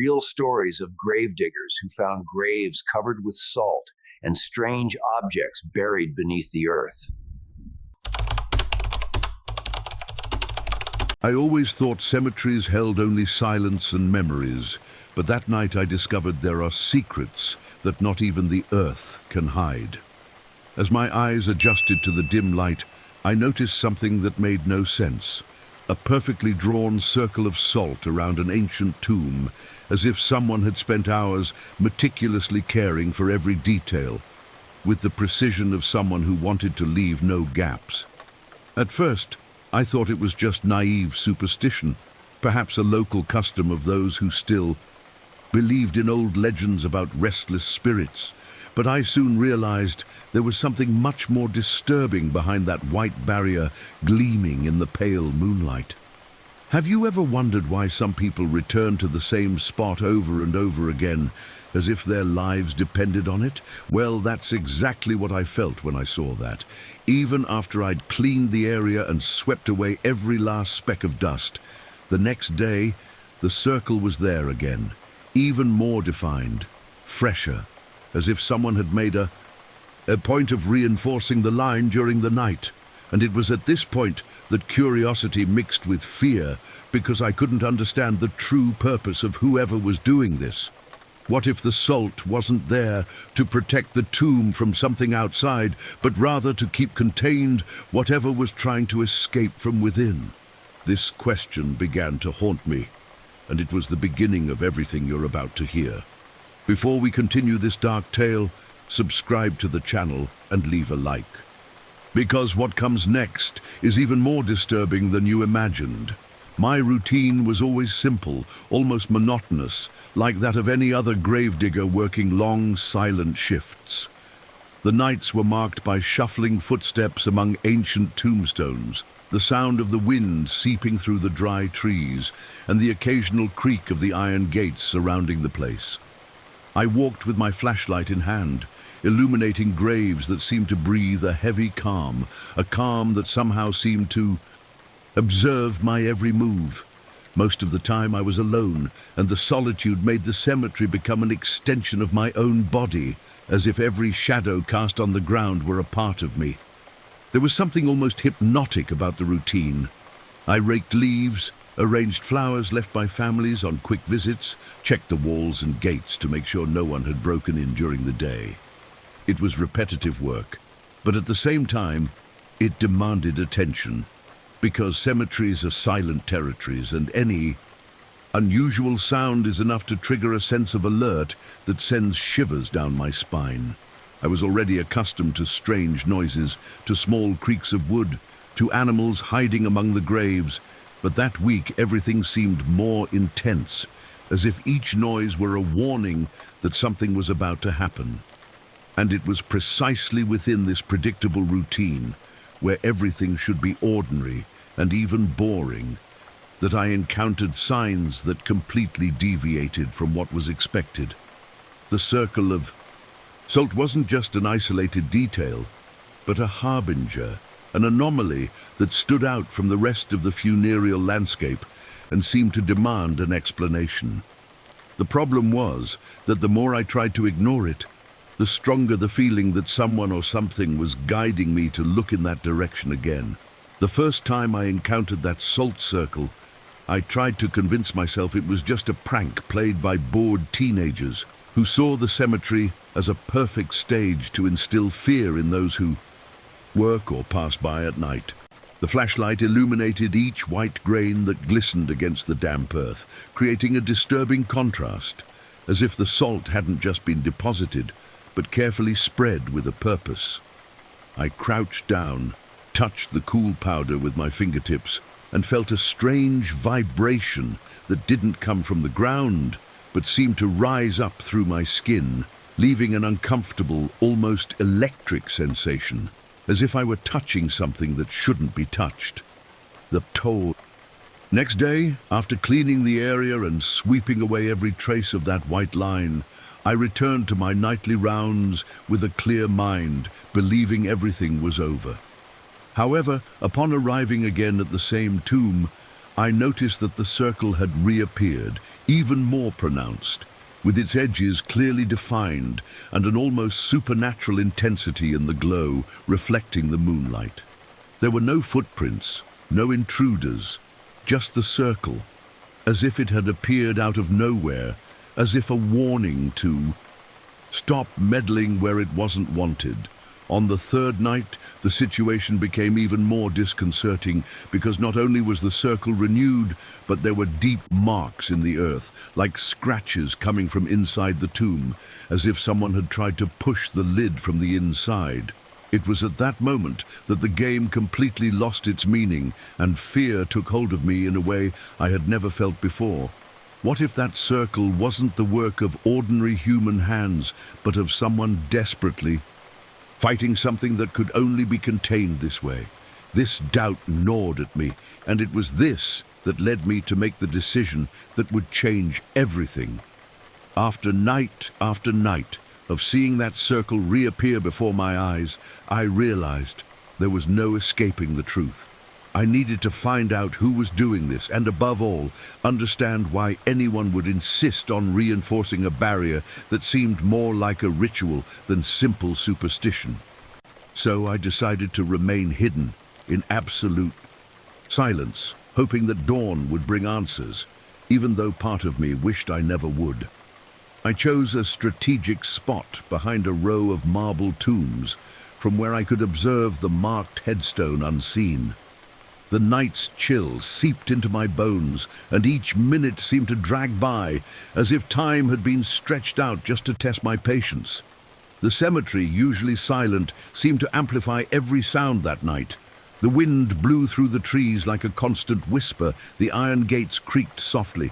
real stories of gravediggers who found graves covered with salt and strange objects buried beneath the earth. I always thought cemeteries held only silence and memories, but that night I discovered there are secrets that not even the earth can hide. As my eyes adjusted to the dim light, I noticed something that made no sense. A perfectly drawn circle of salt around an ancient tomb, as if someone had spent hours meticulously caring for every detail, with the precision of someone who wanted to leave no gaps. At first, I thought it was just naive superstition, perhaps a local custom of those who still believed in old legends about restless spirits. But I soon realized there was something much more disturbing behind that white barrier gleaming in the pale moonlight. Have you ever wondered why some people return to the same spot over and over again, as if their lives depended on it? Well, that's exactly what I felt when I saw that. Even after I'd cleaned the area and swept away every last speck of dust, the next day, the circle was there again, even more defined, fresher, as if someone had made a point of reinforcing the line during the night. And it was at this point that curiosity mixed with fear, because I couldn't understand the true purpose of whoever was doing this. What if the salt wasn't there to protect the tomb from something outside, but rather to keep contained whatever was trying to escape from within? This question began to haunt me, and it was the beginning of everything you're about to hear. Before we continue this dark tale, subscribe to the channel and leave a like. Because what comes next is even more disturbing than you imagined. My routine was always simple, almost monotonous, like that of any other gravedigger working long, silent shifts. The nights were marked by shuffling footsteps among ancient tombstones, the sound of the wind seeping through the dry trees, and the occasional creak of the iron gates surrounding the place. I walked with my flashlight in hand, illuminating graves that seemed to breathe a heavy calm, a calm that somehow seemed to observe my every move. Most of the time I was alone, and the solitude made the cemetery become an extension of my own body, as if every shadow cast on the ground were a part of me. There was something almost hypnotic about the routine. I raked leaves, arranged flowers left by families on quick visits, checked the walls and gates to make sure no one had broken in during the day. It was repetitive work, but at the same time, it demanded attention, because cemeteries are silent territories, and any unusual sound is enough to trigger a sense of alert that sends shivers down my spine. I was already accustomed to strange noises, to small creaks of wood, to animals hiding among the graves, but that week everything seemed more intense, as if each noise were a warning that something was about to happen. And it was precisely within this predictable routine, where everything should be ordinary and even boring, that I encountered signs that completely deviated from what was expected. The circle of salt wasn't just an isolated detail, but a harbinger, an anomaly that stood out from the rest of the funereal landscape and seemed to demand an explanation. The problem was that the more I tried to ignore it, the stronger the feeling that someone or something was guiding me to look in that direction again. The first time I encountered that salt circle, I tried to convince myself it was just a prank played by bored teenagers who saw the cemetery as a perfect stage to instill fear in those who work or pass by at night. The flashlight illuminated each white grain that glistened against the damp earth, creating a disturbing contrast, as if the salt hadn't just been deposited, but carefully spread with a purpose. I crouched down, touched the cool powder with my fingertips, and felt a strange vibration that didn't come from the ground, but seemed to rise up through my skin, leaving an uncomfortable, almost electric sensation, as if I were touching something that shouldn't be touched. The toe. Next day, after cleaning the area and sweeping away every trace of that white line, I returned to my nightly rounds with a clear mind, believing everything was over. However, upon arriving again at the same tomb, I noticed that the circle had reappeared, even more pronounced, with its edges clearly defined and an almost supernatural intensity in the glow reflecting the moonlight. There were no footprints, no intruders, just the circle, as if it had appeared out of nowhere, as if a warning to stop meddling where it wasn't wanted. On the third night, the situation became even more disconcerting because not only was the circle renewed, but there were deep marks in the earth, like scratches coming from inside the tomb, as if someone had tried to push the lid from the inside. It was at that moment that the game completely lost its meaning, and fear took hold of me in a way I had never felt before. What if that circle wasn't the work of ordinary human hands, but of someone desperately fighting something that could only be contained this way? This doubt gnawed at me, and it was this that led me to make the decision that would change everything. After night of seeing that circle reappear before my eyes, I realized there was no escaping the truth. I needed to find out who was doing this and, above all, understand why anyone would insist on reinforcing a barrier that seemed more like a ritual than simple superstition. So I decided to remain hidden in absolute silence, hoping that dawn would bring answers, even though part of me wished I never would. I chose a strategic spot behind a row of marble tombs from where I could observe the marked headstone unseen. The night's chill seeped into my bones, and each minute seemed to drag by, as if time had been stretched out just to test my patience. The cemetery, usually silent, seemed to amplify every sound that night. The wind blew through the trees like a constant whisper, the iron gates creaked softly.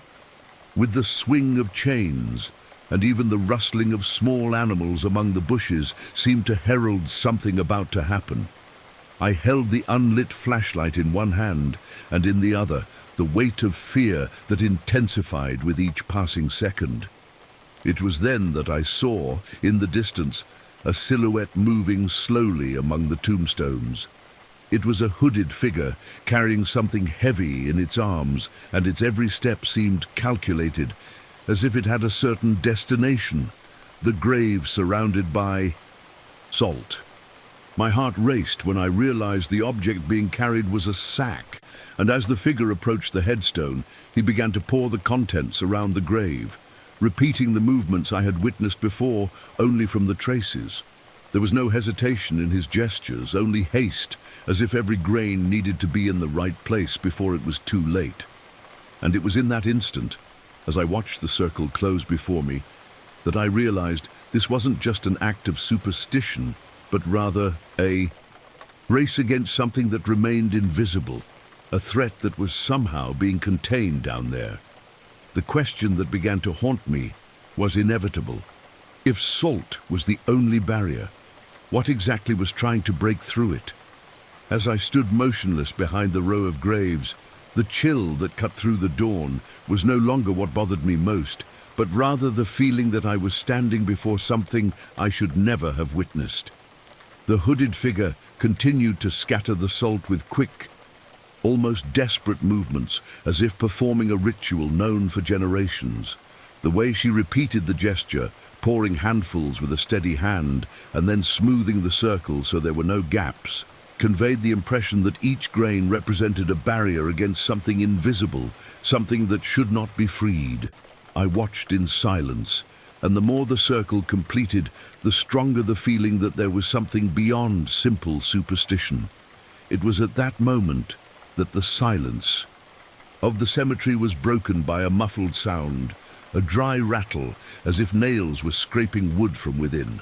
With the swing of chains, and even the rustling of small animals among the bushes seemed to herald something about to happen. I held the unlit flashlight in one hand, and in the other, the weight of fear that intensified with each passing second. It was then that I saw, in the distance, a silhouette moving slowly among the tombstones. It was a hooded figure, carrying something heavy in its arms, and its every step seemed calculated, as if it had a certain destination, the grave surrounded by salt. My heart raced when I realized the object being carried was a sack, and as the figure approached the headstone, he began to pour the contents around the grave, repeating the movements I had witnessed before, only from the traces. There was no hesitation in his gestures, only haste, as if every grain needed to be in the right place before it was too late. And it was in that instant, as I watched the circle close before me, that I realized this wasn't just an act of superstition, but rather a race against something that remained invisible, a threat that was somehow being contained down there. The question that began to haunt me was inevitable. If salt was the only barrier, what exactly was trying to break through it? As I stood motionless behind the row of graves, the chill that cut through the dawn was no longer what bothered me most, but rather the feeling that I was standing before something I should never have witnessed. The hooded figure continued to scatter the salt with quick, almost desperate movements, as if performing a ritual known for generations. The way she repeated the gesture, pouring handfuls with a steady hand and then smoothing the circle so there were no gaps, conveyed the impression that each grain represented a barrier against something invisible, something that should not be freed. I watched in silence, and the more the circle completed, the stronger the feeling that there was something beyond simple superstition. It was at that moment that the silence of the cemetery was broken by a muffled sound, a dry rattle, as if nails were scraping wood from within.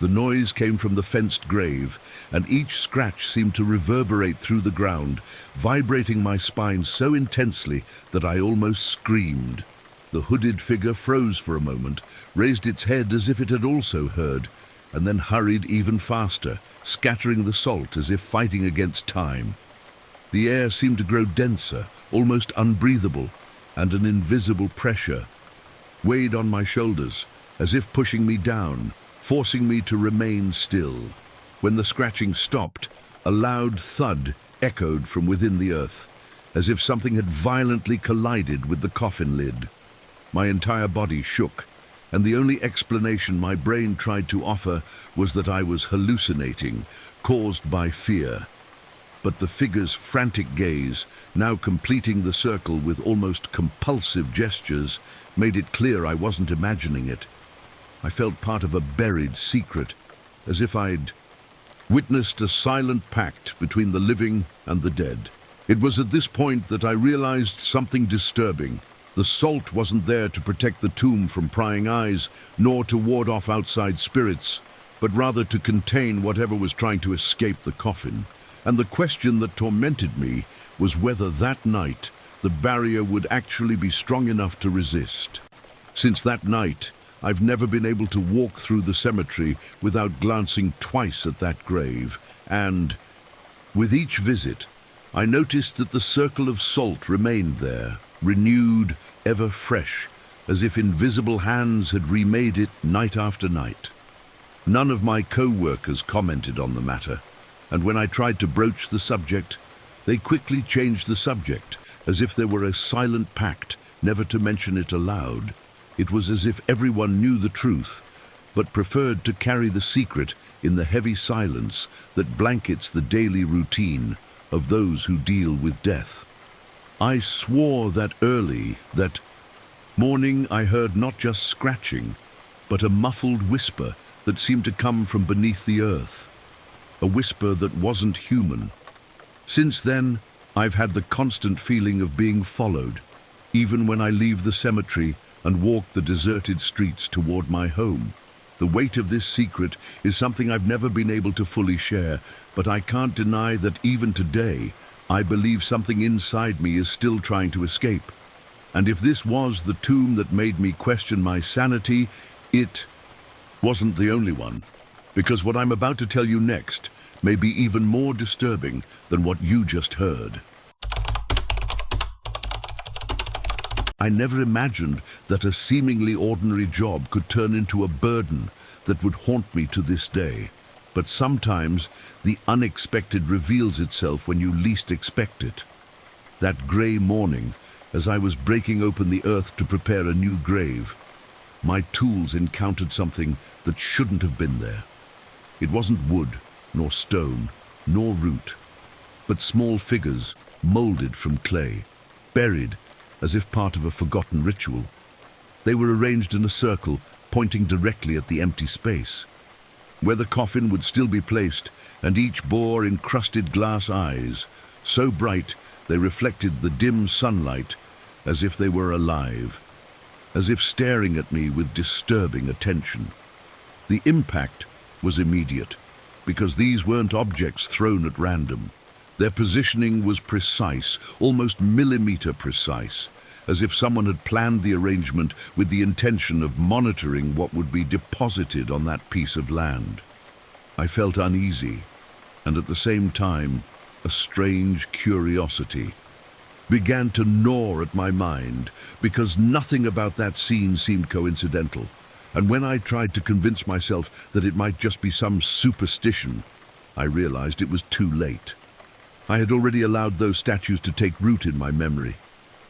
The noise came from the fenced grave, and each scratch seemed to reverberate through the ground, vibrating my spine so intensely that I almost screamed. The hooded figure froze for a moment, raised its head as if it had also heard, and then hurried even faster, scattering the salt as if fighting against time. The air seemed to grow denser, almost unbreathable, and an invisible pressure weighed on my shoulders, as if pushing me down, forcing me to remain still. When the scratching stopped, a loud thud echoed from within the earth, as if something had violently collided with the coffin lid. My entire body shook, and the only explanation my brain tried to offer was that I was hallucinating, caused by fear. But the figure's frantic gaze, now completing the circle with almost compulsive gestures, made it clear I wasn't imagining it. I felt part of a buried secret, as if I'd witnessed a silent pact between the living and the dead. It was at this point that I realized something disturbing. The salt wasn't there to protect the tomb from prying eyes, nor to ward off outside spirits, but rather to contain whatever was trying to escape the coffin. And the question that tormented me was whether that night the barrier would actually be strong enough to resist. Since that night, I've never been able to walk through the cemetery without glancing twice at that grave, and with each visit, I noticed that the circle of salt remained there, renewed, ever fresh, as if invisible hands had remade it night after night. None of my co-workers commented on the matter, and when I tried to broach the subject, they quickly changed the subject, as if there were a silent pact never to mention it aloud. It was as if everyone knew the truth, but preferred to carry the secret in the heavy silence that blankets the daily routine of those who deal with death. I swore that morning I heard not just scratching, but a muffled whisper that seemed to come from beneath the earth. A whisper that wasn't human. Since then, I've had the constant feeling of being followed, even when I leave the cemetery and walk the deserted streets toward my home. The weight of this secret is something I've never been able to fully share, but I can't deny that even today, I believe something inside me is still trying to escape. And if this was the tomb that made me question my sanity, it wasn't the only one. Because what I'm about to tell you next may be even more disturbing than what you just heard. I never imagined that a seemingly ordinary job could turn into a burden that would haunt me to this day. But sometimes the unexpected reveals itself when you least expect it. That grey morning, as I was breaking open the earth to prepare a new grave, my tools encountered something that shouldn't have been there. It wasn't wood, nor stone, nor root, but small figures molded from clay, buried as if part of a forgotten ritual. They were arranged in a circle, pointing directly at the empty space, where the coffin would still be placed, and each bore encrusted glass eyes, so bright they reflected the dim sunlight as if they were alive, as if staring at me with disturbing attention. The impact was immediate, because these weren't objects thrown at random. Their positioning was precise, almost millimeter precise, as if someone had planned the arrangement with the intention of monitoring what would be deposited on that piece of land. I felt uneasy, and at the same time, a strange curiosity began to gnaw at my mind, because nothing about that scene seemed coincidental. And when I tried to convince myself that it might just be some superstition, I realized it was too late. I had already allowed those statues to take root in my memory,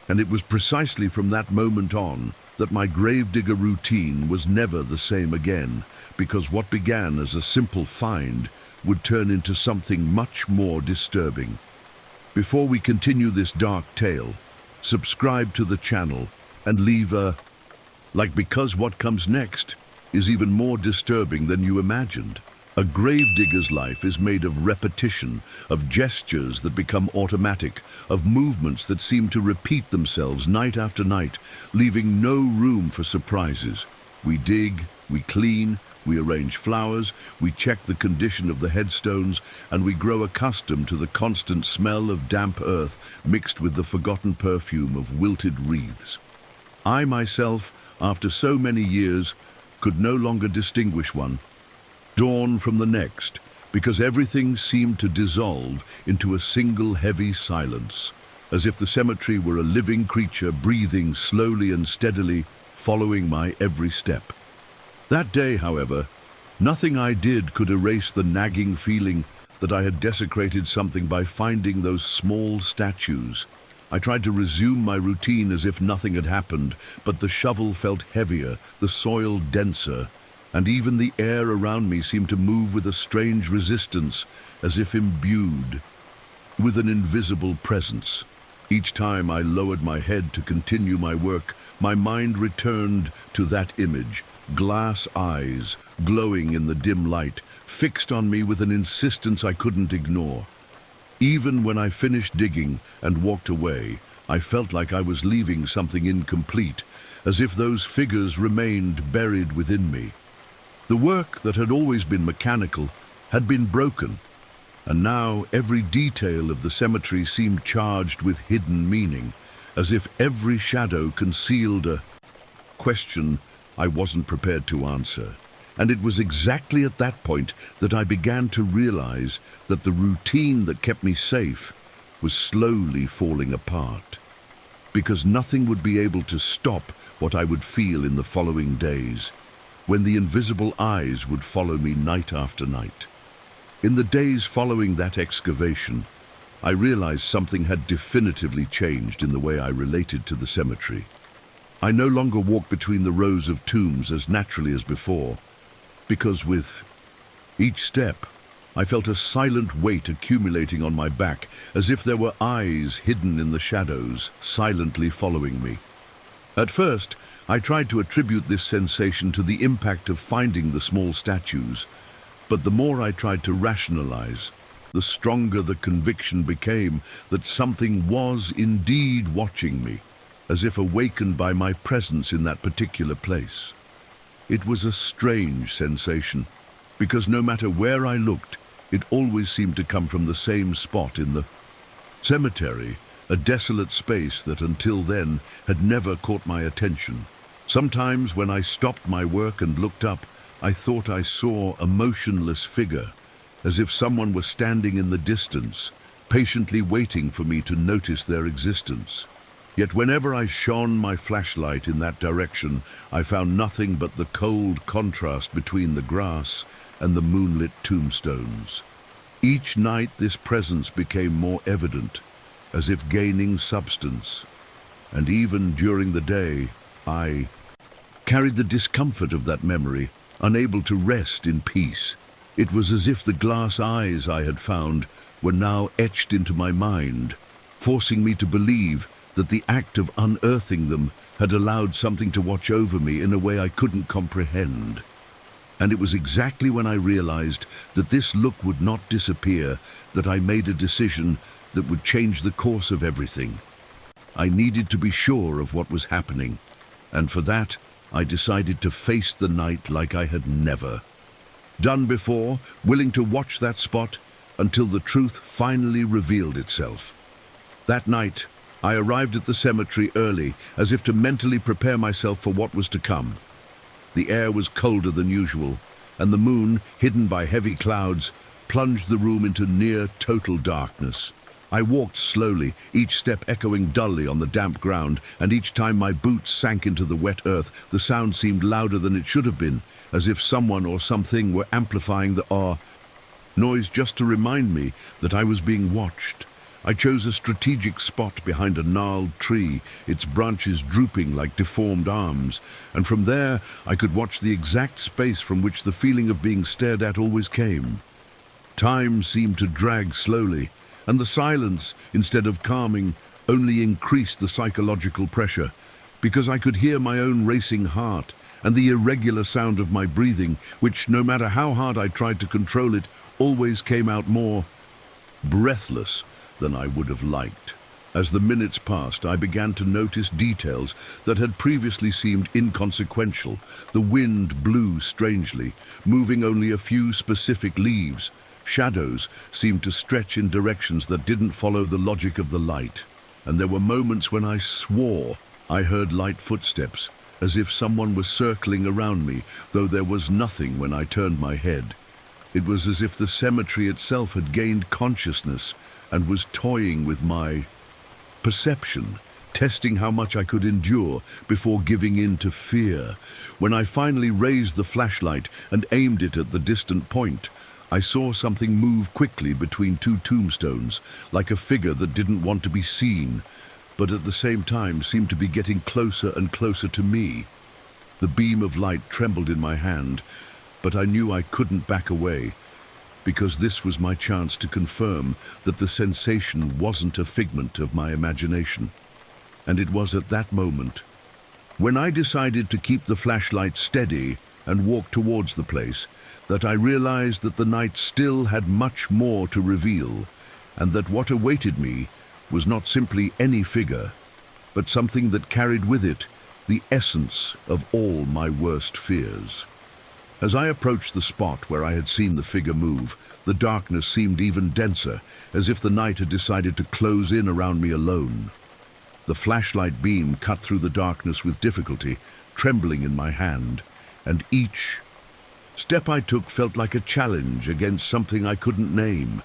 and it was precisely from that moment on that my gravedigger routine was never the same again, because what began as a simple find would turn into something much more disturbing. Before we continue this dark tale, subscribe to the channel and leave a like, because what comes next is even more disturbing than you imagined. A gravedigger's life is made of repetition, of gestures that become automatic, of movements that seem to repeat themselves night after night, leaving no room for surprises. We dig, we clean, we arrange flowers, we check the condition of the headstones, and we grow accustomed to the constant smell of damp earth mixed with the forgotten perfume of wilted wreaths. I myself, after so many years, could no longer distinguish one dawn from the next, because everything seemed to dissolve into a single heavy silence, as if the cemetery were a living creature breathing slowly and steadily, following my every step. That day, however, nothing I did could erase the nagging feeling that I had desecrated something by finding those small statues, I tried to resume my routine as if nothing had happened, but the shovel felt heavier, the soil denser, and even the air around me seemed to move with a strange resistance, as if imbued with an invisible presence. Each time I lowered my head to continue my work, my mind returned to that image, glass eyes glowing in the dim light, fixed on me with an insistence I couldn't ignore. Even when I finished digging and walked away, I felt like I was leaving something incomplete, as if those figures remained buried within me. The work that had always been mechanical had been broken, and now every detail of the cemetery seemed charged with hidden meaning, as if every shadow concealed a question I wasn't prepared to answer. And it was exactly at that point that I began to realize that the routine that kept me safe was slowly falling apart, because nothing would be able to stop what I would feel in the following days, when the invisible eyes would follow me night after night. In the days following that excavation, I realized something had definitively changed in the way I related to the cemetery. I no longer walked between the rows of tombs as naturally as before, because with each step, I felt a silent weight accumulating on my back, as if there were eyes hidden in the shadows, silently following me. At first, I tried to attribute this sensation to the impact of finding the small statues, but the more I tried to rationalize, the stronger the conviction became that something was indeed watching me, as if awakened by my presence in that particular place. It was a strange sensation, because no matter where I looked, it always seemed to come from the same spot in the cemetery, a desolate space that until then had never caught my attention. Sometimes when I stopped my work and looked up, I thought I saw a motionless figure, as if someone were standing in the distance, patiently waiting for me to notice their existence. Yet whenever I shone my flashlight in that direction, I found nothing but the cold contrast between the grass and the moonlit tombstones. Each night this presence became more evident, as if gaining substance, and even during the day, I carried the discomfort of that memory, unable to rest in peace. It was as if the glass eyes I had found were now etched into my mind, forcing me to believe that the act of unearthing them had allowed something to watch over me in a way I couldn't comprehend. And it was exactly when I realized that this look would not disappear that I made a decision that would change the course of everything. I needed to be sure of what was happening, and for that, I decided to face the night like I had never done before, willing to watch that spot until the truth finally revealed itself. That night, I arrived at the cemetery early, as if to mentally prepare myself for what was to come. The air was colder than usual, and the moon, hidden by heavy clouds, plunged the room into near total darkness. I walked slowly, each step echoing dully on the damp ground, and each time my boots sank into the wet earth, the sound seemed louder than it should have been, as if someone or something were amplifying the noise just to remind me that I was being watched. I chose a strategic spot behind a gnarled tree, its branches drooping like deformed arms, and from there I could watch the exact space from which the feeling of being stared at always came. Time seemed to drag slowly, and the silence, instead of calming, only increased the psychological pressure, because I could hear my own racing heart and the irregular sound of my breathing, which, no matter how hard I tried to control it, always came out more breathless than I would have liked. As the minutes passed, I began to notice details that had previously seemed inconsequential. The wind blew strangely, moving only a few specific leaves. Shadows seemed to stretch in directions that didn't follow the logic of the light. And there were moments when I swore I heard light footsteps, as if someone was circling around me, though there was nothing when I turned my head. It was as if the cemetery itself had gained consciousness and was toying with my perception, testing how much I could endure before giving in to fear. When I finally raised the flashlight and aimed it at the distant point, I saw something move quickly between two tombstones, like a figure that didn't want to be seen. but at the same time seemed to be getting closer and closer to me. The beam of light trembled in my hand, but I knew I couldn't back away, because this was my chance to confirm that the sensation wasn't a figment of my imagination. And it was at that moment, when I decided to keep the flashlight steady and walk towards the place, that I realized that the night still had much more to reveal, and that what awaited me was not simply any figure, but something that carried with it the essence of all my worst fears. As I approached the spot where I had seen the figure move, the darkness seemed even denser, as if the night had decided to close in around me alone. The flashlight beam cut through the darkness with difficulty, trembling in my hand, and each step I took felt like a challenge against something I couldn't name.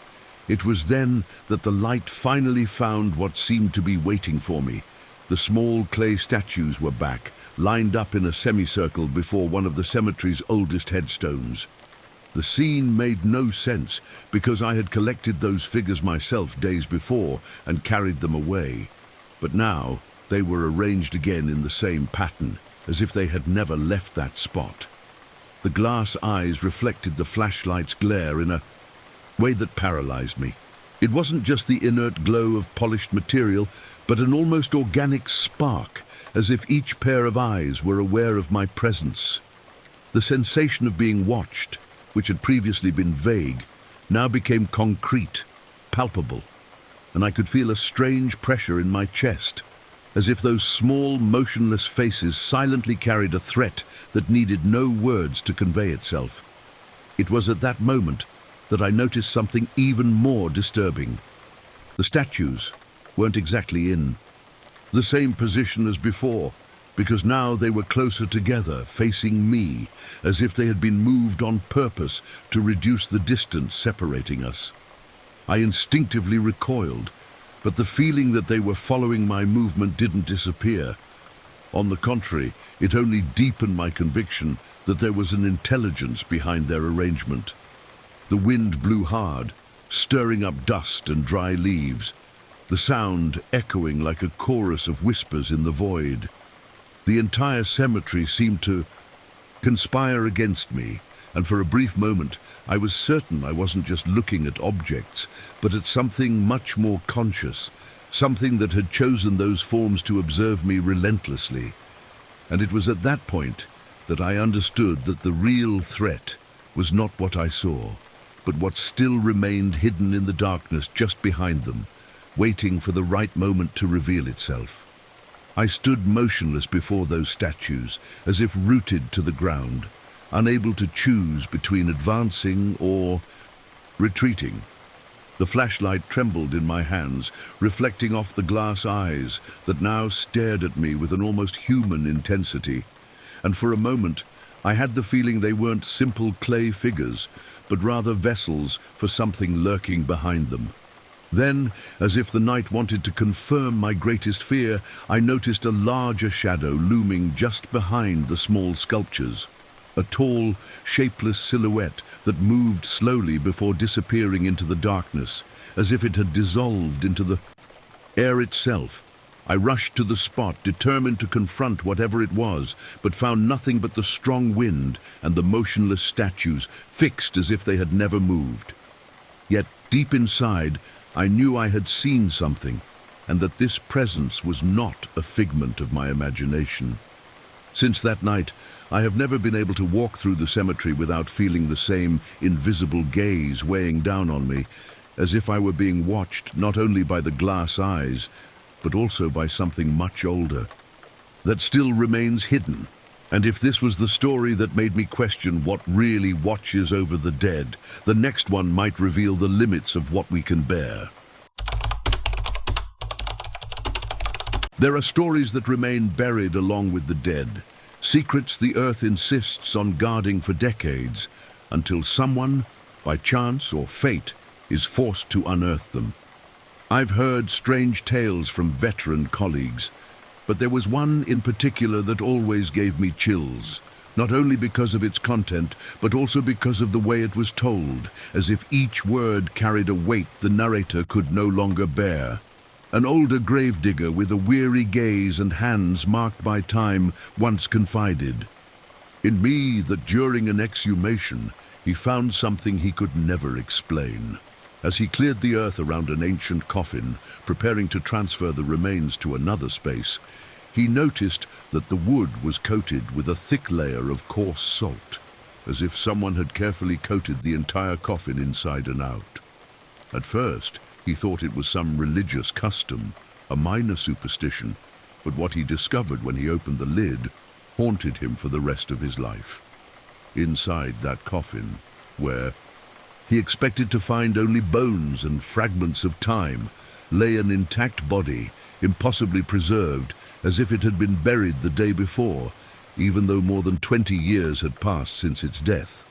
It was then that the light finally found what seemed to be waiting for me. The small clay statues were back, lined up in a semicircle before one of the cemetery's oldest headstones. The scene made no sense because I had collected those figures myself days before and carried them away. But now they were arranged again in the same pattern, as if they had never left that spot. The glass eyes reflected the flashlight's glare in a way that paralyzed me. It wasn't just the inert glow of polished material, but an almost organic spark, as if each pair of eyes were aware of my presence. The sensation of being watched, which had previously been vague, now became concrete, palpable, and I could feel a strange pressure in my chest, as if those small, motionless faces silently carried a threat that needed no words to convey itself. It was at that moment that I noticed something even more disturbing. The statues weren't exactly in the same position as before, because now they were closer together, facing me, as if they had been moved on purpose to reduce the distance separating us. I instinctively recoiled, but the feeling that they were following my movement didn't disappear. On the contrary, it only deepened my conviction that there was an intelligence behind their arrangement. The wind blew hard, stirring up dust and dry leaves, the sound echoing like a chorus of whispers in the void. The entire cemetery seemed to conspire against me, and for a brief moment I was certain I wasn't just looking at objects, but at something much more conscious, something that had chosen those forms to observe me relentlessly. And it was at that point that I understood that the real threat was not what I saw, but what still remained hidden in the darkness just behind them, waiting for the right moment to reveal itself. I stood motionless before those statues, as if rooted to the ground, unable to choose between advancing or retreating. The flashlight trembled in my hands, reflecting off the glass eyes that now stared at me with an almost human intensity. And for a moment, I had the feeling they weren't simple clay figures, but rather vessels for something lurking behind them. Then, as if the night wanted to confirm my greatest fear, I noticed a larger shadow looming just behind the small sculptures. A tall, shapeless silhouette that moved slowly before disappearing into the darkness, as if it had dissolved into the air itself. I rushed to the spot, determined to confront whatever it was, but found nothing but the strong wind and the motionless statues, fixed as if they had never moved. Yet, deep inside, I knew I had seen something, and that this presence was not a figment of my imagination. Since that night, I have never been able to walk through the cemetery without feeling the same invisible gaze weighing down on me, as if I were being watched not only by the glass eyes, but also by something much older, that still remains hidden. And if this was the story that made me question what really watches over the dead, the next one might reveal the limits of what we can bear. There are stories that remain buried along with the dead, secrets the earth insists on guarding for decades, until someone, by chance or fate, is forced to unearth them. I've heard strange tales from veteran colleagues, but there was one in particular that always gave me chills, not only because of its content, but also because of the way it was told, as if each word carried a weight the narrator could no longer bear. An older gravedigger with a weary gaze and hands marked by time once confided in me that during an exhumation he found something he could never explain. As he cleared the earth around an ancient coffin, preparing to transfer the remains to another space, he noticed that the wood was coated with a thick layer of coarse salt, as if someone had carefully coated the entire coffin inside and out. At first, he thought it was some religious custom, a minor superstition, but what he discovered when he opened the lid haunted him for the rest of his life. Inside that coffin, where he expected to find only bones and fragments of time, lay an intact body, impossibly preserved, as if it had been buried the day before, even though more than 20 years had passed since its death.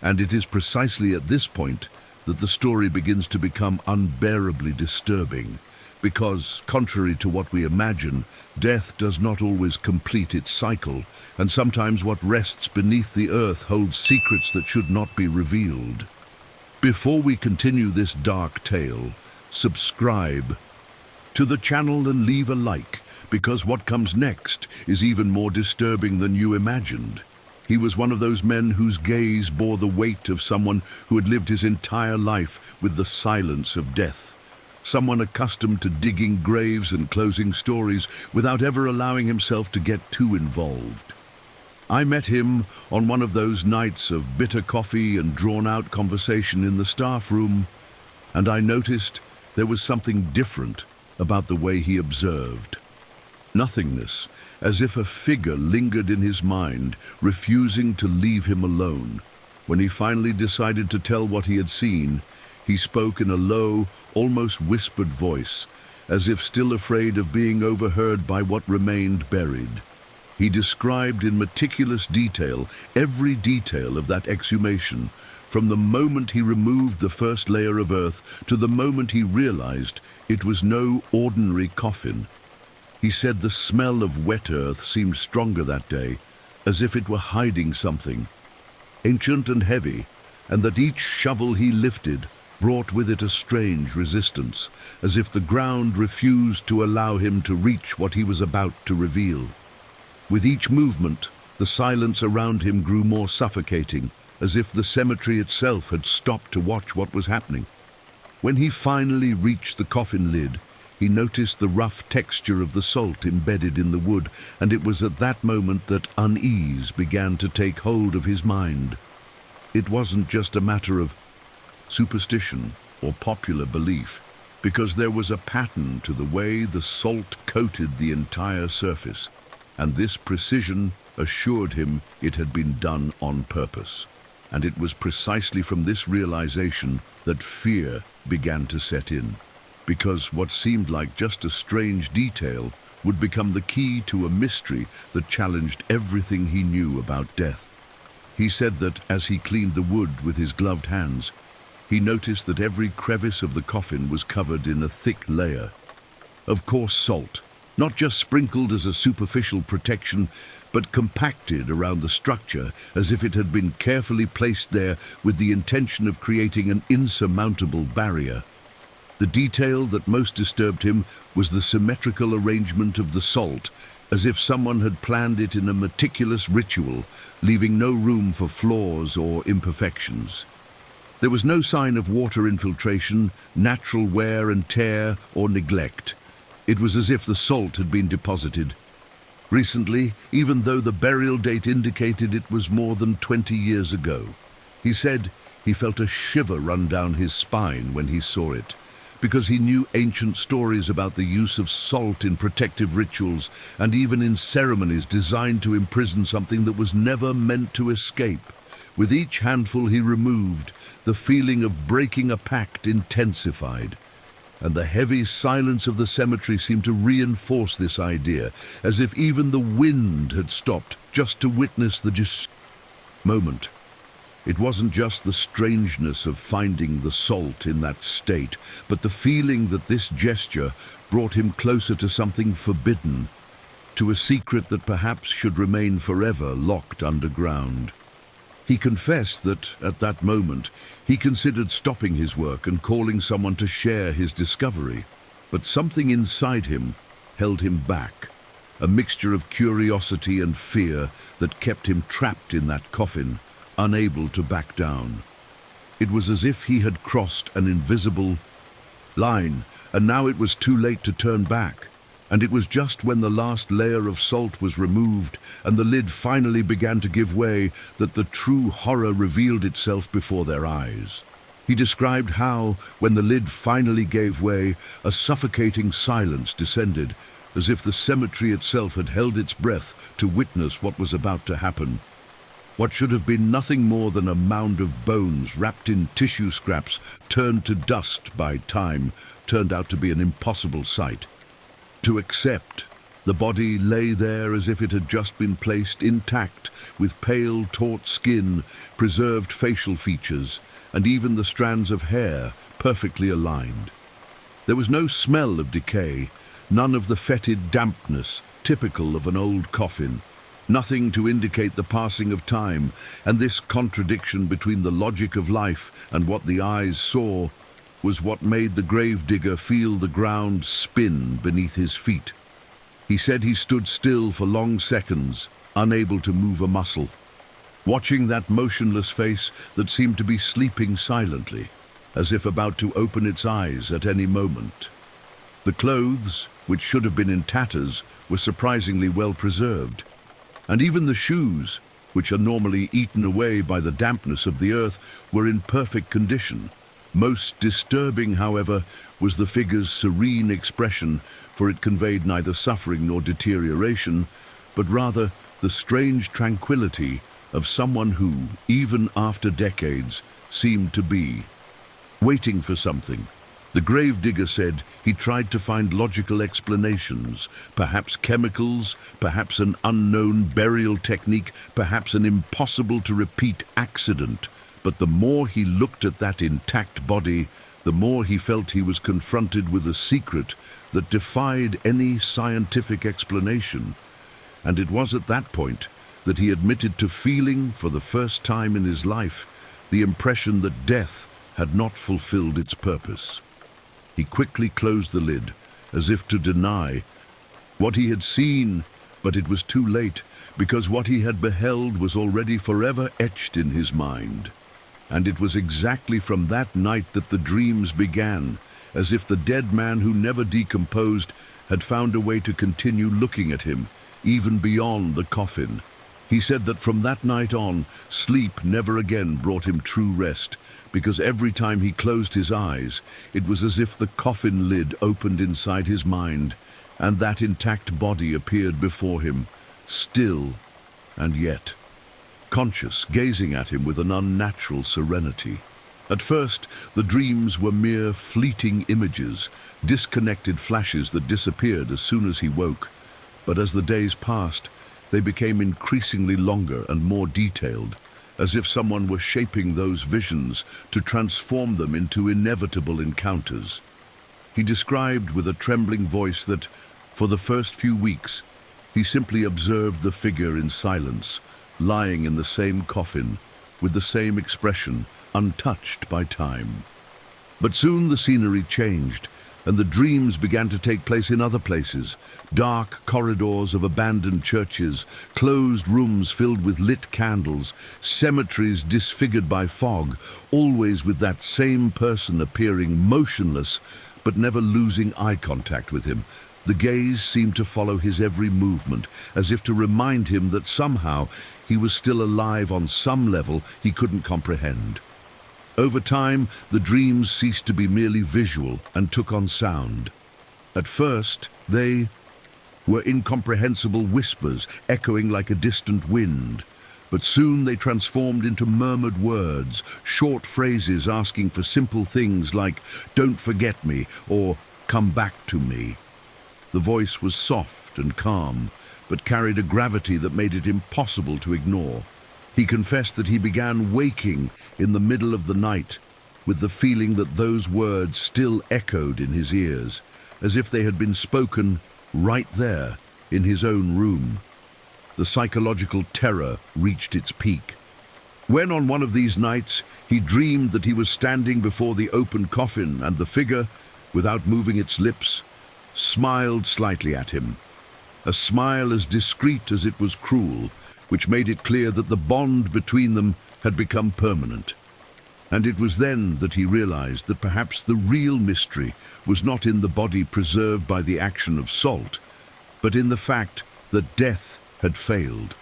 And it is precisely at this point that the story begins to become unbearably disturbing, because, contrary to what we imagine, death does not always complete its cycle, and sometimes what rests beneath the earth holds secrets that should not be revealed. Before we continue this dark tale, subscribe to the channel and leave a like, because what comes next is even more disturbing than you imagined. He was one of those men whose gaze bore the weight of someone who had lived his entire life with the silence of death. Someone accustomed to digging graves and closing stories without ever allowing himself to get too involved. I met him on one of those nights of bitter coffee and drawn-out conversation in the staff room, and I noticed there was something different about the way he observed. Nothingness, as if a figure lingered in his mind, refusing to leave him alone. When he finally decided to tell what he had seen, he spoke in a low, almost whispered voice, as if still afraid of being overheard by what remained buried. He described in meticulous detail every detail of that exhumation, from the moment he removed the first layer of earth to the moment he realized it was no ordinary coffin. He said the smell of wet earth seemed stronger that day, as if it were hiding something, ancient and heavy, and that each shovel he lifted brought with it a strange resistance, as if the ground refused to allow him to reach what he was about to reveal. With each movement, the silence around him grew more suffocating, as if the cemetery itself had stopped to watch what was happening. When he finally reached the coffin lid, he noticed the rough texture of the salt embedded in the wood, and it was at that moment that unease began to take hold of his mind. It wasn't just a matter of superstition or popular belief, because there was a pattern to the way the salt coated the entire surface, and this precision assured him it had been done on purpose. And it was precisely from this realization that fear began to set in, because what seemed like just a strange detail would become the key to a mystery that challenged everything he knew about death. He said that as he cleaned the wood with his gloved hands, he noticed that every crevice of the coffin was covered in a thick layer of coarse salt, not just sprinkled as a superficial protection, but compacted around the structure as if it had been carefully placed there with the intention of creating an insurmountable barrier. The detail that most disturbed him was the symmetrical arrangement of the salt, as if someone had planned it in a meticulous ritual, leaving no room for flaws or imperfections. There was no sign of water infiltration, natural wear and tear, or neglect. It was as if the salt had been deposited recently, even though the burial date indicated it was more than 20 years ago. He said he felt a shiver run down his spine when he saw it, because he knew ancient stories about the use of salt in protective rituals and even in ceremonies designed to imprison something that was never meant to escape. With each handful he removed, the feeling of breaking a pact intensified, and the heavy silence of the cemetery seemed to reinforce this idea, as if even the wind had stopped just to witness the moment. It wasn't just the strangeness of finding the salt in that state, but the feeling that this gesture brought him closer to something forbidden, to a secret that perhaps should remain forever locked underground. He confessed that, at that moment, he considered stopping his work and calling someone to share his discovery. But something inside him held him back, a mixture of curiosity and fear that kept him trapped in that coffin, unable to back down. It was as if he had crossed an invisible line, and now it was too late to turn back. And it was just when the last layer of salt was removed and the lid finally began to give way that the true horror revealed itself before their eyes. He described how, when the lid finally gave way, a suffocating silence descended, as if the cemetery itself had held its breath to witness what was about to happen. What should have been nothing more than a mound of bones wrapped in tissue scraps turned to dust by time turned out to be an impossible sight. To accept, the body lay there as if it had just been placed intact, with pale, taut skin, preserved facial features, and even the strands of hair perfectly aligned. There was no smell of decay, none of the fetid dampness typical of an old coffin, nothing to indicate the passing of time, and this contradiction between the logic of life and what the eyes saw was what made the gravedigger feel the ground spin beneath his feet. He said he stood still for long seconds, unable to move a muscle, watching that motionless face that seemed to be sleeping silently, as if about to open its eyes at any moment. The clothes, which should have been in tatters, were surprisingly well preserved, and even the shoes, which are normally eaten away by the dampness of the earth, were in perfect condition. Most disturbing, however, was the figure's serene expression, for it conveyed neither suffering nor deterioration, but rather the strange tranquility of someone who, even after decades, seemed to be waiting for something. The gravedigger said he tried to find logical explanations, perhaps chemicals, perhaps an unknown burial technique, perhaps an impossible-to-repeat accident. But the more he looked at that intact body, the more he felt he was confronted with a secret that defied any scientific explanation. And it was at that point that he admitted to feeling, for the first time in his life, the impression that death had not fulfilled its purpose. He quickly closed the lid, as if to deny what he had seen, but it was too late, because what he had beheld was already forever etched in his mind. And it was exactly from that night that the dreams began, as if the dead man who never decomposed had found a way to continue looking at him, even beyond the coffin. He said that from that night on, sleep never again brought him true rest, because every time he closed his eyes, it was as if the coffin lid opened inside his mind, and that intact body appeared before him, still and yet conscious, gazing at him with an unnatural serenity. At first, the dreams were mere fleeting images, disconnected flashes that disappeared as soon as he woke. But as the days passed, they became increasingly longer and more detailed, as if someone were shaping those visions to transform them into inevitable encounters. He described with a trembling voice that, for the first few weeks, he simply observed the figure in silence, lying in the same coffin, with the same expression, untouched by time. But soon the scenery changed, and the dreams began to take place in other places. Dark corridors of abandoned churches, closed rooms filled with lit candles, cemeteries disfigured by fog, always with that same person appearing motionless, but never losing eye contact with him. The gaze seemed to follow his every movement, as if to remind him that somehow he was still alive on some level he couldn't comprehend. Over time, the dreams ceased to be merely visual and took on sound. At first, they were incomprehensible whispers, echoing like a distant wind. But soon they transformed into murmured words, short phrases asking for simple things like, "Don't forget me," or "Come back to me." The voice was soft and calm, but carried a gravity that made it impossible to ignore. He confessed that he began waking in the middle of the night, with the feeling that those words still echoed in his ears, as if they had been spoken right there in his own room. The psychological terror reached its peak. When on one of these nights he dreamed that he was standing before the open coffin and the figure, without moving its lips, smiled slightly at him, a smile as discreet as it was cruel, which made it clear that the bond between them had become permanent. And it was then that he realized that perhaps the real mystery was not in the body preserved by the action of salt, but in the fact that death had failed,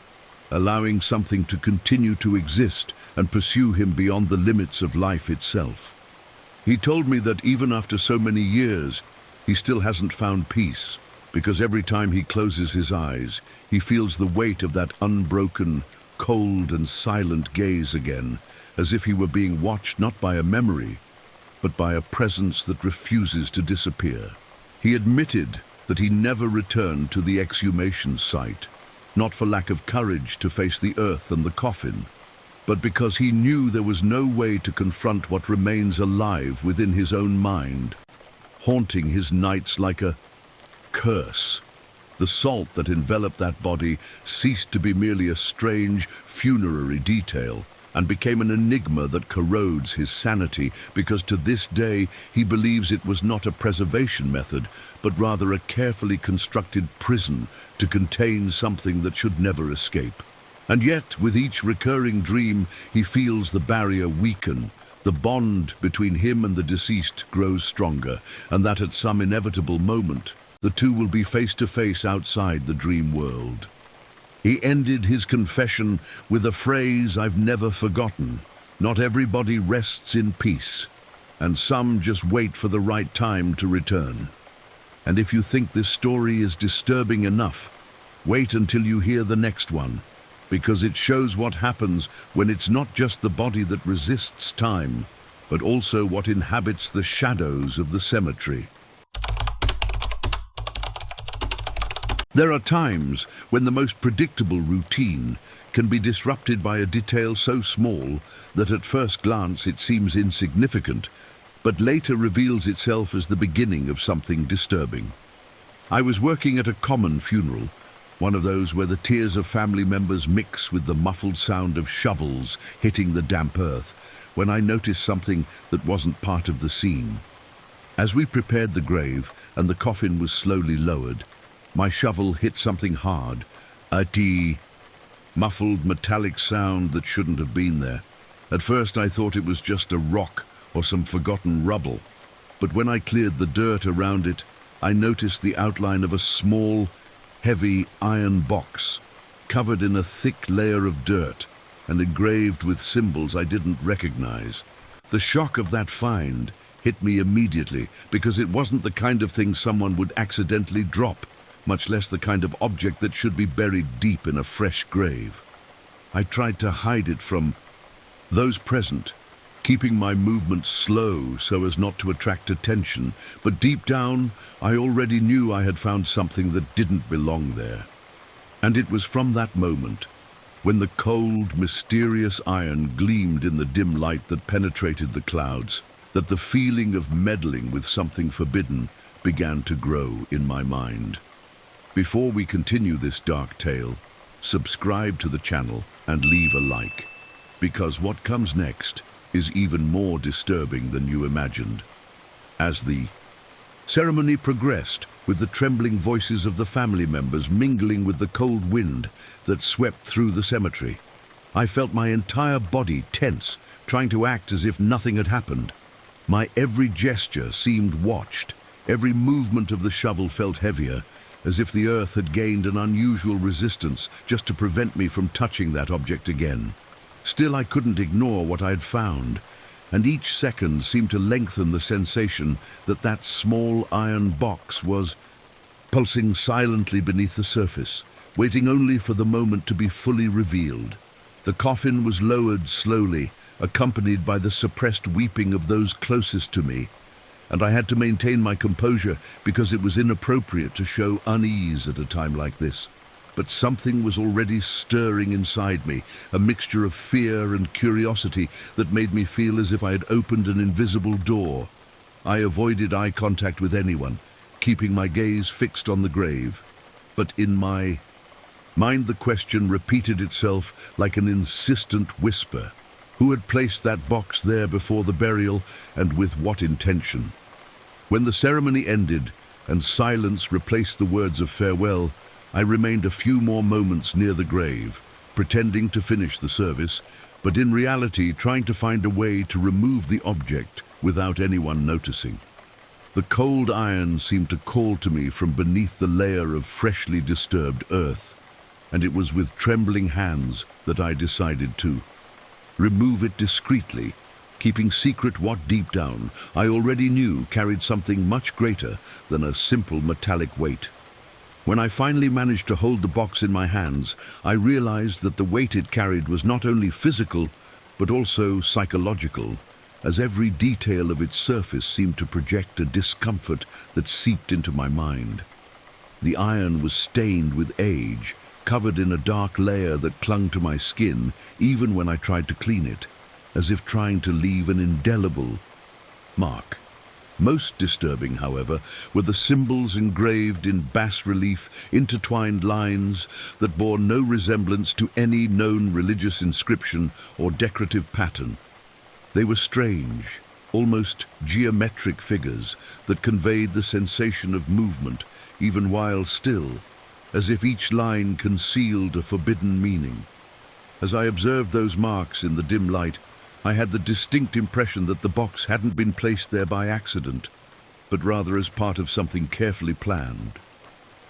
allowing something to continue to exist and pursue him beyond the limits of life itself. He told me that even after so many years, he still hasn't found peace, because every time he closes his eyes, he feels the weight of that unbroken, cold and silent gaze again, as if he were being watched not by a memory, but by a presence that refuses to disappear. He admitted that he never returned to the exhumation site, not for lack of courage to face the earth and the coffin, but because he knew there was no way to confront what remains alive within his own mind, haunting his nights like a curse. The salt that enveloped that body ceased to be merely a strange funerary detail and became an enigma that corrodes his sanity, because to this day he believes it was not a preservation method, but rather a carefully constructed prison to contain something that should never escape. And yet, with each recurring dream, he feels the barrier weaken. The bond between him and the deceased grows stronger, and that at some inevitable moment, the two will be face to face outside the dream world. He ended his confession with a phrase I've never forgotten. Not everybody rests in peace, and some just wait for the right time to return. And if you think this story is disturbing enough, wait until you hear the next one, because it shows what happens when it's not just the body that resists time, but also what inhabits the shadows of the cemetery. There are times when the most predictable routine can be disrupted by a detail so small that at first glance it seems insignificant, but later reveals itself as the beginning of something disturbing. I was working at a common funeral, one of those where the tears of family members mix with the muffled sound of shovels hitting the damp earth, when I noticed something that wasn't part of the scene. As we prepared the grave and the coffin was slowly lowered, my shovel hit something hard, a muffled metallic sound that shouldn't have been there. At first I thought it was just a rock or some forgotten rubble, but when I cleared the dirt around it, I noticed the outline of a small, heavy iron box, covered in a thick layer of dirt and engraved with symbols I didn't recognize. The shock of that find hit me immediately, because it wasn't the kind of thing someone would accidentally drop, much less the kind of object that should be buried deep in a fresh grave. I tried to hide it from those present, keeping my movements slow so as not to attract attention, but deep down I already knew I had found something that didn't belong there. And it was from that moment, when the cold, mysterious iron gleamed in the dim light that penetrated the clouds, that the feeling of meddling with something forbidden began to grow in my mind. Before we continue this dark tale, subscribe to the channel and leave a like, because what comes next is even more disturbing than you imagined. As the ceremony progressed, with the trembling voices of the family members mingling with the cold wind that swept through the cemetery, I felt my entire body tense, trying to act as if nothing had happened. My every gesture seemed watched. Every movement of the shovel felt heavier, as if the earth had gained an unusual resistance just to prevent me from touching that object again. Still, I couldn't ignore what I had found, and each second seemed to lengthen the sensation that that small iron box was pulsing silently beneath the surface, waiting only for the moment to be fully revealed. The coffin was lowered slowly, accompanied by the suppressed weeping of those closest to me, and I had to maintain my composure because it was inappropriate to show unease at a time like this. But something was already stirring inside me, a mixture of fear and curiosity that made me feel as if I had opened an invisible door. I avoided eye contact with anyone, keeping my gaze fixed on the grave. But in my mind, the question repeated itself like an insistent whisper. Who had placed that box there before the burial, and with what intention? When the ceremony ended, and silence replaced the words of farewell, I remained a few more moments near the grave, pretending to finish the service, but in reality trying to find a way to remove the object without anyone noticing. The cold iron seemed to call to me from beneath the layer of freshly disturbed earth, and it was with trembling hands that I decided to remove it discreetly, keeping secret what deep down I already knew carried something much greater than a simple metallic weight. When I finally managed to hold the box in my hands, I realized that the weight it carried was not only physical, but also psychological, as every detail of its surface seemed to project a discomfort that seeped into my mind. The iron was stained with age, covered in a dark layer that clung to my skin even when I tried to clean it, as if trying to leave an indelible mark. Most disturbing, however, were the symbols engraved in bas-relief, intertwined lines that bore no resemblance to any known religious inscription or decorative pattern. They were strange, almost geometric figures that conveyed the sensation of movement, even while still, as if each line concealed a forbidden meaning. As I observed those marks in the dim light, I had the distinct impression that the box hadn't been placed there by accident, but rather as part of something carefully planned.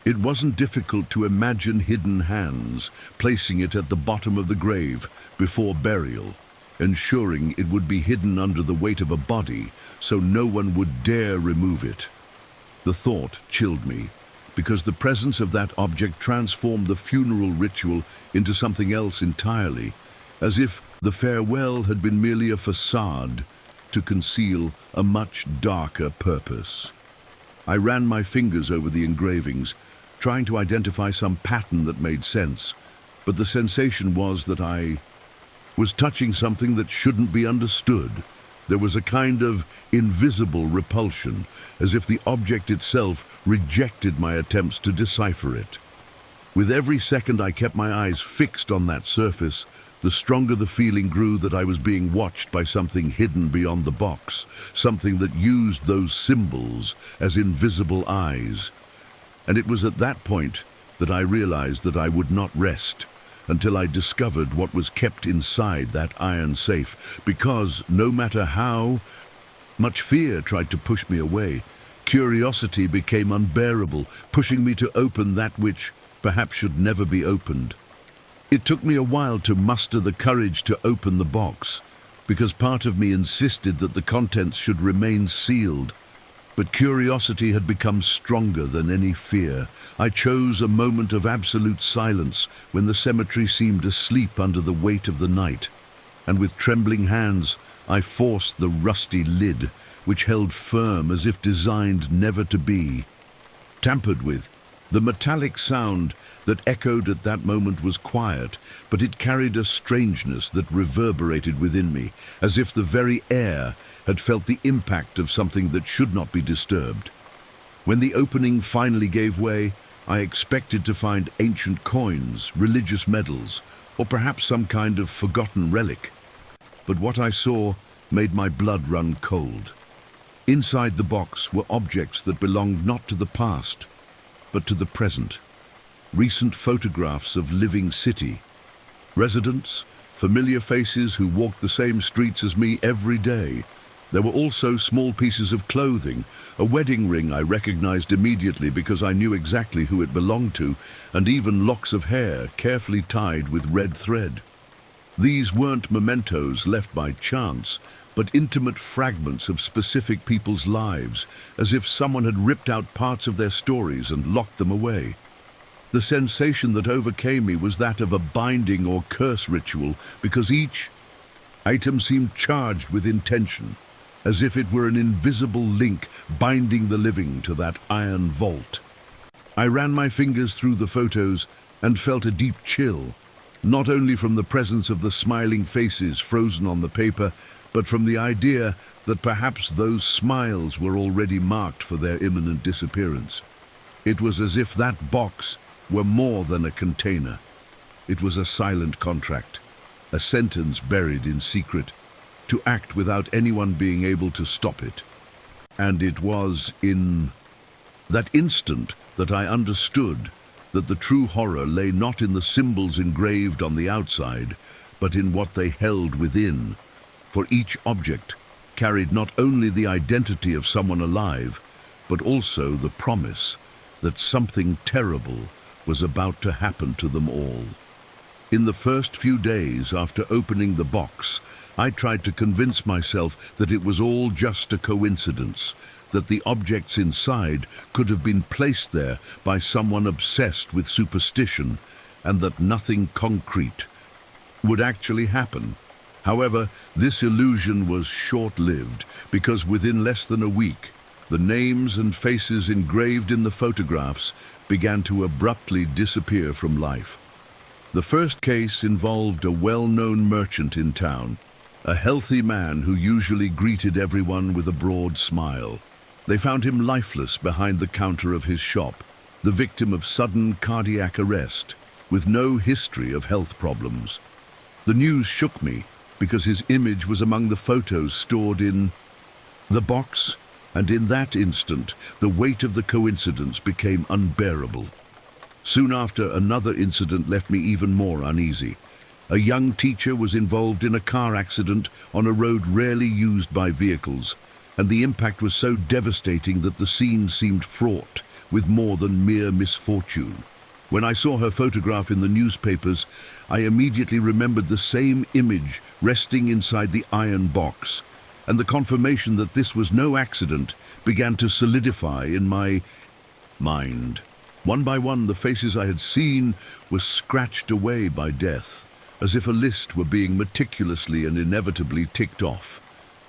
It wasn't difficult to imagine hidden hands placing it at the bottom of the grave before burial, ensuring it would be hidden under the weight of a body so no one would dare remove it. The thought chilled me, because the presence of that object transformed the funeral ritual into something else entirely, as if the farewell had been merely a facade to conceal a much darker purpose. I ran my fingers over the engravings, trying to identify some pattern that made sense, but the sensation was that I was touching something that shouldn't be understood. There was a kind of invisible repulsion, as if the object itself rejected my attempts to decipher it. With every second I kept my eyes fixed on that surface, the stronger the feeling grew that I was being watched by something hidden beyond the box, something that used those symbols as invisible eyes. And it was at that point that I realized that I would not rest until I discovered what was kept inside that iron safe, because no matter how much fear tried to push me away, curiosity became unbearable, pushing me to open that which perhaps should never be opened. It took me a while to muster the courage to open the box, because part of me insisted that the contents should remain sealed. But curiosity had become stronger than any fear. I chose a moment of absolute silence when the cemetery seemed asleep under the weight of the night, and with trembling hands I forced the rusty lid, which held firm as if designed never to be tampered with. The metallic sound that echoed at that moment was quiet, but it carried a strangeness that reverberated within me, as if the very air had felt the impact of something that should not be disturbed. When the opening finally gave way, I expected to find ancient coins, religious medals, or perhaps some kind of forgotten relic. But what I saw made my blood run cold. Inside the box were objects that belonged not to the past, but to the present. Recent photographs of living city residents, familiar faces who walked the same streets as me every day. There were also small pieces of clothing, a wedding ring I recognized immediately because I knew exactly who it belonged to, and even locks of hair carefully tied with red thread. These weren't mementos left by chance, but intimate fragments of specific people's lives, as if someone had ripped out parts of their stories and locked them away. The sensation that overcame me was that of a binding or curse ritual, because each item seemed charged with intention, as if it were an invisible link binding the living to that iron vault. I ran my fingers through the photos and felt a deep chill, not only from the presence of the smiling faces frozen on the paper, but from the idea that perhaps those smiles were already marked for their imminent disappearance. It was as if that box were more than a container. It was a silent contract, a sentence buried in secret, to act without anyone being able to stop it. And it was in That instant that I understood that the true horror lay not in the symbols engraved on the outside, but in what they held within. For each object carried not only the identity of someone alive, but also the promise that something terrible was about to happen to them all. In the first few days after opening the box, I tried to convince myself that it was all just a coincidence, that the objects inside could have been placed there by someone obsessed with superstition, and that nothing concrete would actually happen. However, this illusion was short-lived, because within less than a week, the names and faces engraved in the photographs began to abruptly disappear from life. The first case involved a well-known merchant in town, a healthy man who usually greeted everyone with a broad smile. They found him lifeless behind the counter of his shop, the victim of sudden cardiac arrest, with no history of health problems. The news shook me, because his image was among the photos stored in the box, and in that instant, the weight of the coincidence became unbearable. Soon after, another incident left me even more uneasy. A young teacher was involved in a car accident on a road rarely used by vehicles, and the impact was so devastating that the scene seemed fraught with more than mere misfortune. When I saw her photograph in the newspapers, I immediately remembered the same image resting inside the iron box, and the confirmation that this was no accident began to solidify in my mind. One by one, the faces I had seen were scratched away by death, as if a list were being meticulously and inevitably ticked off.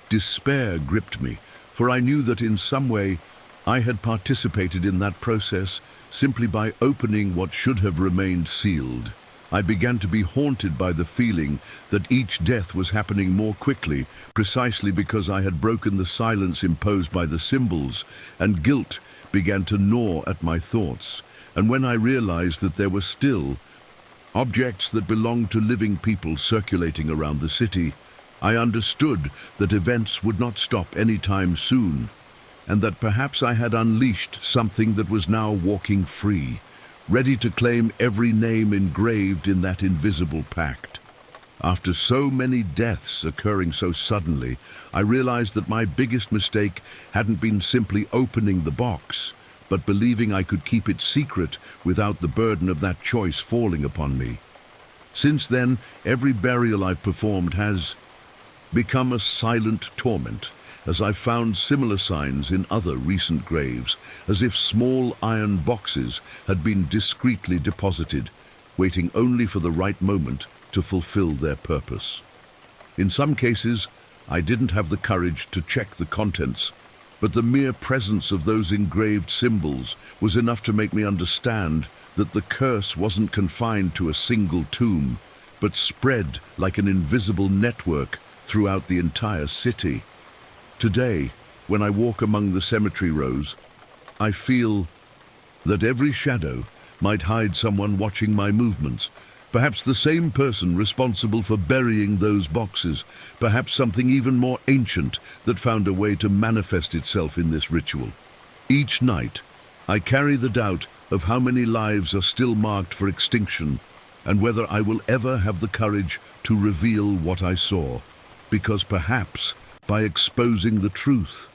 Despair gripped me, for I knew that in some way I had participated in that process simply by opening what should have remained sealed. I began to be haunted by the feeling that each death was happening more quickly, precisely because I had broken the silence imposed by the symbols, and guilt began to gnaw at my thoughts. And when I realized that there were still objects that belonged to living people circulating around the city, I understood that events would not stop anytime soon, and that perhaps I had unleashed something that was now walking free, ready to claim every name engraved in that invisible pact. After so many deaths occurring so suddenly, I realized that my biggest mistake hadn't been simply opening the box, but believing I could keep it secret without the burden of that choice falling upon me. Since then, every burial I've performed has become a silent torment, as I've found similar signs in other recent graves, as if small iron boxes had been discreetly deposited, waiting only for the right moment to fulfill their purpose. In some cases, I didn't have the courage to check the contents, but the mere presence of those engraved symbols was enough to make me understand that the curse wasn't confined to a single tomb, but spread like an invisible network throughout the entire city. Today, when I walk among the cemetery rows, I feel that every shadow might hide someone watching my movements, perhaps the same person responsible for burying those boxes, perhaps something even more ancient that found a way to manifest itself in this ritual. Each night, I carry the doubt of how many lives are still marked for extinction, and whether I will ever have the courage to reveal what I saw, because perhaps by exposing the truth,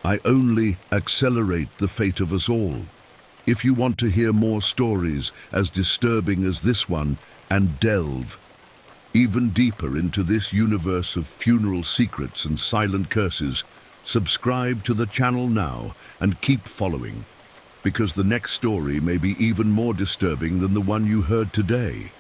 I only accelerate the fate of us all. If you want to hear more stories as disturbing as this one, and delve even deeper into this universe of funeral secrets and silent curses, subscribe to the channel now and keep following, because the next story may be even more disturbing than the one you heard today.